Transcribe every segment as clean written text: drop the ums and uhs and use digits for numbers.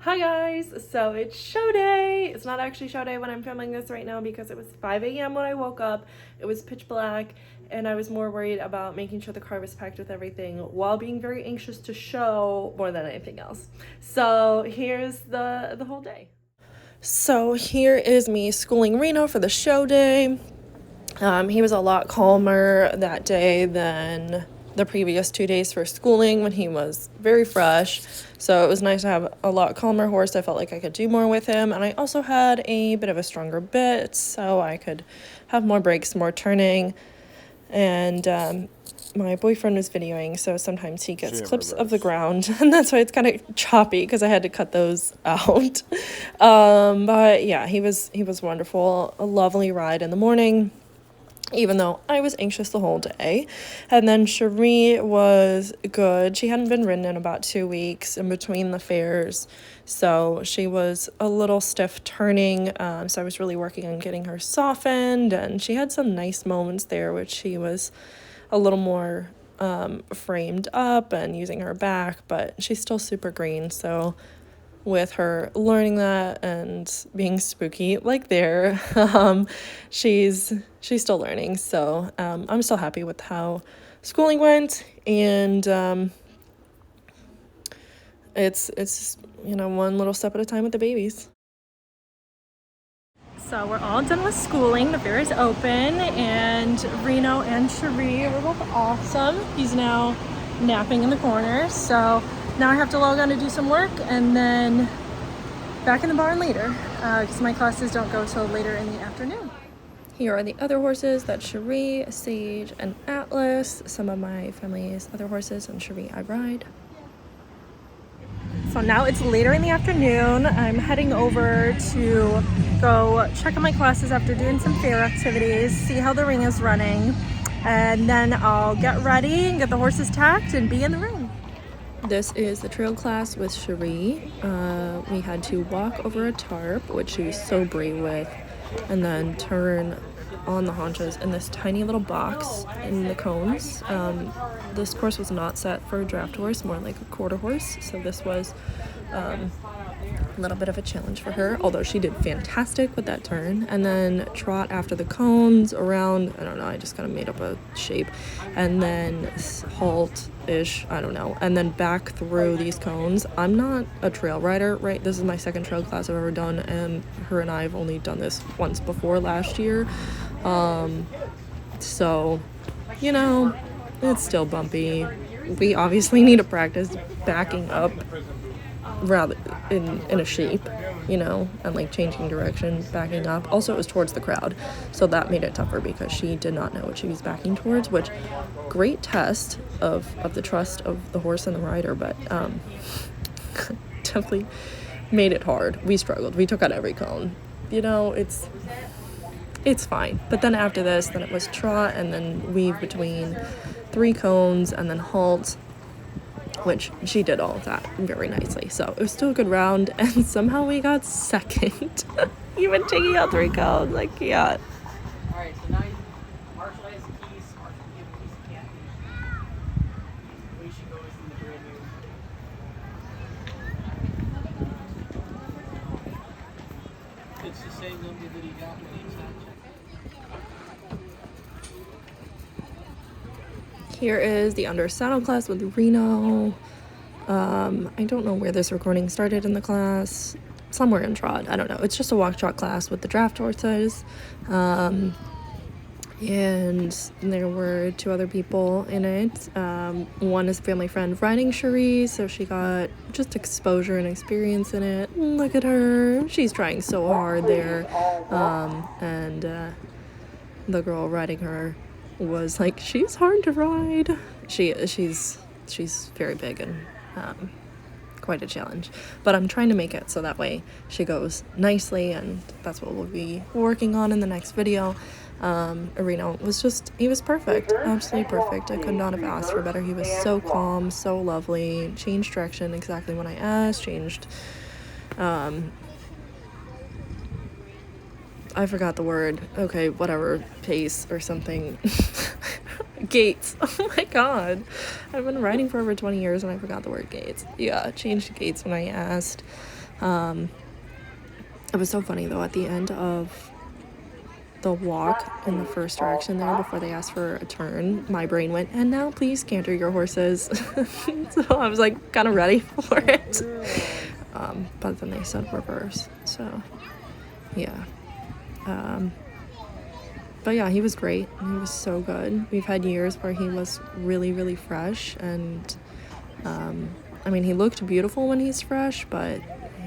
Hi guys, so it's show day. It's not actually show day when I'm filming this right now because it was 5 a.m. when I woke up. It was pitch black and I was more worried about making sure the car was packed with everything while being very anxious to show more than anything else. So here's the whole day. So here is me schooling Reno for the show day. He was a lot calmer that day than the previous 2 days for schooling when he was very fresh. So it was nice to have a lot calmer horse. I felt like I could do more with him. And I also had a bit of a stronger bit, so I could have more breaks, more turning. And my boyfriend was videoing, so sometimes he gets clips of the ground. And that's why it's kind of choppy because I had to cut those out. But yeah, he was wonderful. A lovely ride in the morning, even though I was anxious the whole day. And then Cherie was good. She hadn't been ridden in about 2 weeks in between the fairs, so she was a little stiff turning. So I was really working on getting her softened, and she had some nice moments there, which she was a little more framed up and using her back, but she's still super green. So with her learning that and being spooky like there, she's still learning. So I'm still happy with how schooling went, and it's one little step at a time with the babies. So we're all done with schooling. The fair is open, and Reno and Cherie were both awesome. He's now napping in the corner, so now I have to log on to do some work and then back in the barn later because my classes don't go till later in the afternoon. Here are the other horses. That's Cherie, Sage, and Atlas. Some of my family's other horses, and Cherie I ride. So now it's later in the afternoon. I'm heading over to go check on my classes after doing some fair activities, see how the ring is running, and then I'll get ready and get the horses tacked and be in the ring. This is the trail class with Cherie. We had to walk over a tarp, which she was so brave with, and then turn on the haunches in this tiny little box in the cones. This course was not set for a draft horse, more like a quarter horse, so this was a little bit of a challenge for her, although she did fantastic with that turn. And then trot after the cones around, I don't know, I just kind of made up a shape, and then halt-ish, I don't know, and then back through these cones. I'm not a trail rider, right? This is my second trail class I've ever done, and her and I have only done this once before last year. So, it's still bumpy. We obviously need to practice backing up rather in a shape, and like changing direction, backing up. Also, it was towards the crowd, so that made it tougher because she did not know what she was backing towards, which great test of the trust of the horse and the rider, but definitely made it hard. We struggled. We took out every cone. It's fine. But then after this, then it was trot and then weave between 3 cones and then halt, which she did all of that very nicely. So it was still a good round, and somehow we got second. Even taking out 3 cones, I can't. All right, so now Marshall has the keys. Marshall can give the keys to Kathy. Away she goes in the brand new. It's the same number that he got when he signed check. Here is the under saddle class with Reno. I don't know where this recording started in the class. Somewhere in trot. I don't know. It's just a walk trot class with the draft horses. And there were 2 other people in it. One is a family friend riding Cherie, so she got just exposure and experience in it. Look at her. She's trying so hard there. And the girl riding her was like, she's hard to ride. She's very big and quite a challenge, but I'm trying to make it so that way she goes nicely, and that's what we'll be working on in the next video. Reno he was perfect, absolutely perfect. I could not have asked for better. He was so calm, so lovely, changed direction exactly when I asked, changed I forgot the word. Okay, whatever. Pace or something. Gates. Oh my god. I've been riding for over 20 years and I forgot the word gates. Yeah, changed gates when I asked. It was so funny though, at the end of the walk in the first direction there, before they asked for a turn, my brain went, and now please canter your horses. So I was like kind of ready for it. But then they said reverse, so yeah. But yeah, he was great. He was so good. We've had years where he was really, really fresh, and I mean, he looked beautiful when he's fresh, but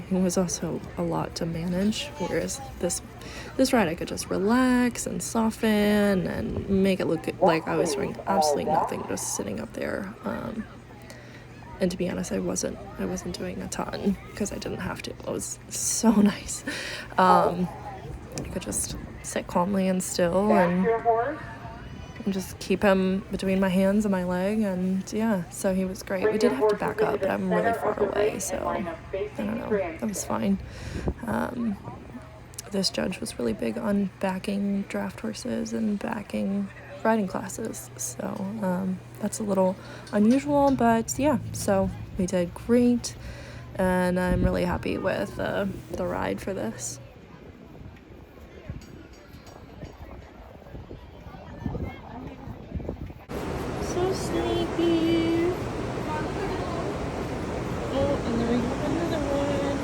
he was also a lot to manage. Whereas this ride, I could just relax and soften and make it look like I was doing absolutely nothing, just sitting up there. And to be honest, I wasn't doing a ton because I didn't have to. It was so nice. I could just sit calmly and still and just keep him between my hands and my leg, and yeah, so he was great. We did have to back up, but I'm really far away, so I don't know, that was fine. This judge was really big on backing draft horses and backing riding classes, so that's a little unusual, but yeah, so we did great, and I'm really happy with the ride for this. So sleepy. Oh, and then we have another one.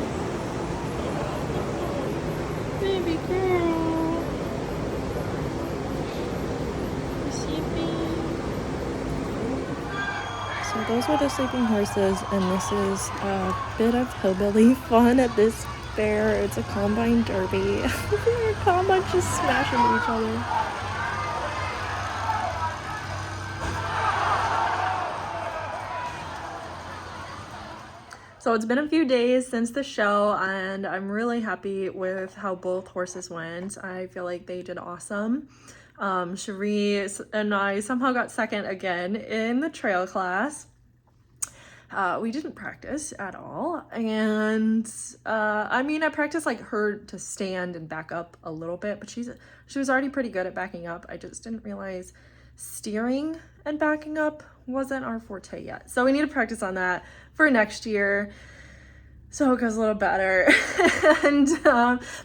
Baby girl. You sleeping? So those were the sleeping horses, and this is a bit of hillbilly fun at this fair. It's a combine derby. Combines just smash into each other. So it's been a few days since the show, and I'm really happy with how both horses went. I feel like they did awesome. Cherie and I somehow got second again in the trail class. We didn't practice at all, and I mean, I practiced like her to stand and back up a little bit, but she was already pretty good at backing up. I just didn't realize steering and backing up wasn't our forte yet, so we need to practice on that for next year so it goes a little better. And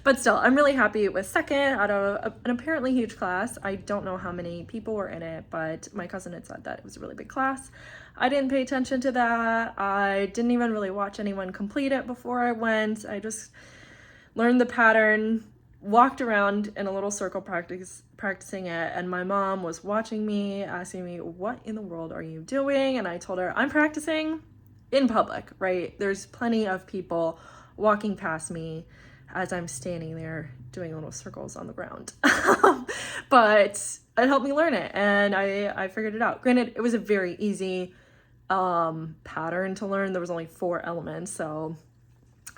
but still, I'm really happy with second out of an apparently huge class. I don't know how many people were in it, but my cousin had said that it was a really big class. I didn't pay attention to that. I didn't even really watch anyone complete it before I went. I just learned the pattern, walked around in a little circle practicing it, and my mom was watching me, asking me, what in the world are you doing? And I told her, I'm practicing in public, right? There's plenty of people walking past me as I'm standing there doing little circles on the ground. But it helped me learn it, and I figured it out. Granted, it was a very easy pattern to learn. There was only 4 elements, so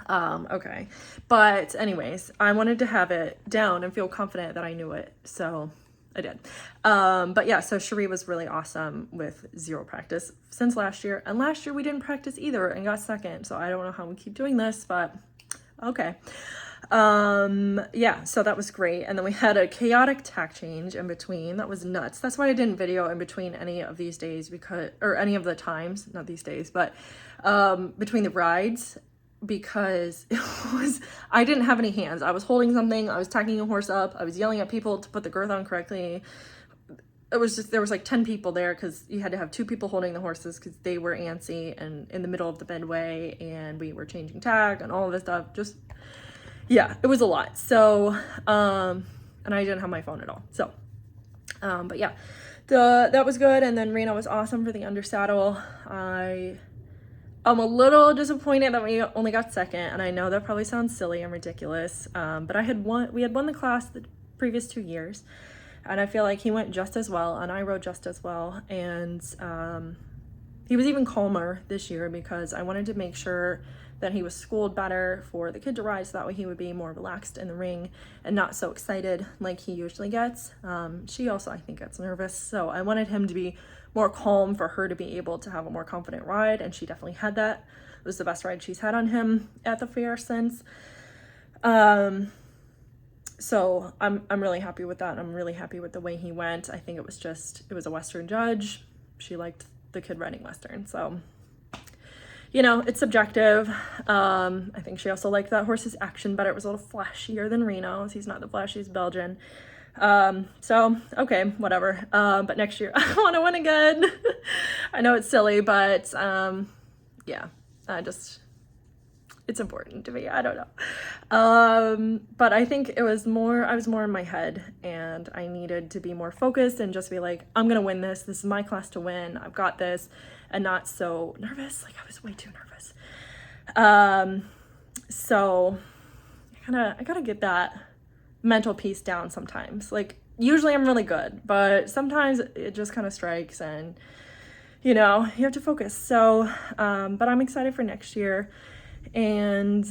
okay. But anyways, I wanted to have it down and feel confident that I knew it, so I did. But yeah, so Cherie was really awesome with 0 practice since last year, and last year we didn't practice either and got second, so I don't know how we keep doing this, but okay. Yeah, so that was great. And then we had a chaotic tack change in between. That was nuts. That's why I didn't video in between any of these days, or any of the times, not these days, but between the rides, because I didn't have any hands. I was holding something, I was tacking a horse up, I was yelling at people to put the girth on correctly. It was just, there was like 10 people there because you had to have 2 people holding the horses because they were antsy and in the middle of the midway, and we were changing tack and all of this stuff. Just, yeah, it was a lot. So, and I didn't have my phone at all. So, but yeah, that was good. And then Reno was awesome for the undersaddle. I'm a little disappointed that we only got second, and I know that probably sounds silly and ridiculous, but we had won the class the previous 2 years, and I feel like he went just as well, and I rode just as well, and he was even calmer this year because I wanted to make sure that he was schooled better for the kid to ride, so that way he would be more relaxed in the ring and not so excited like he usually gets. She also, I think, gets nervous, so I wanted him to be more calm for her to be able to have a more confident ride, and she definitely had that. It was the best ride she's had on him at the fair since. So I'm really happy with that, and I'm really happy with the way he went. I think it was a Western judge. She liked the kid riding Western, so you know, it's subjective. I think she also liked that horse's action better. It was a little flashier than Reno's. He's not the flashiest Belgian. So, okay, whatever. But next year I want to win again. I know it's silly, but yeah, it's important to me. I don't know. But I think I was more in my head, and I needed to be more focused and just be like, I'm gonna win this. This is my class to win. I've got this, and not so nervous. Like I was way too nervous. So I gotta get that mental piece down sometimes. Like usually I'm really good, but sometimes it just kind of strikes, and you know, you have to focus. So, but I'm excited for next year. And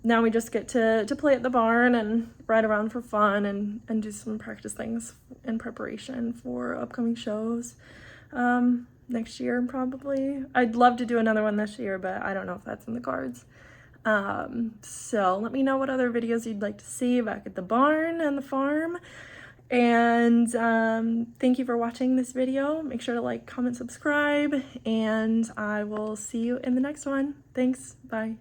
now we just get to play at the barn and ride around for fun and do some practice things in preparation for upcoming shows next year probably. I'd love to do another one this year, but I don't know if that's in the cards. So let me know what other videos you'd like to see back at the barn and the farm. And thank you for watching this video. Make sure to like, comment, subscribe, and I will see you in the next one. Thanks. Bye.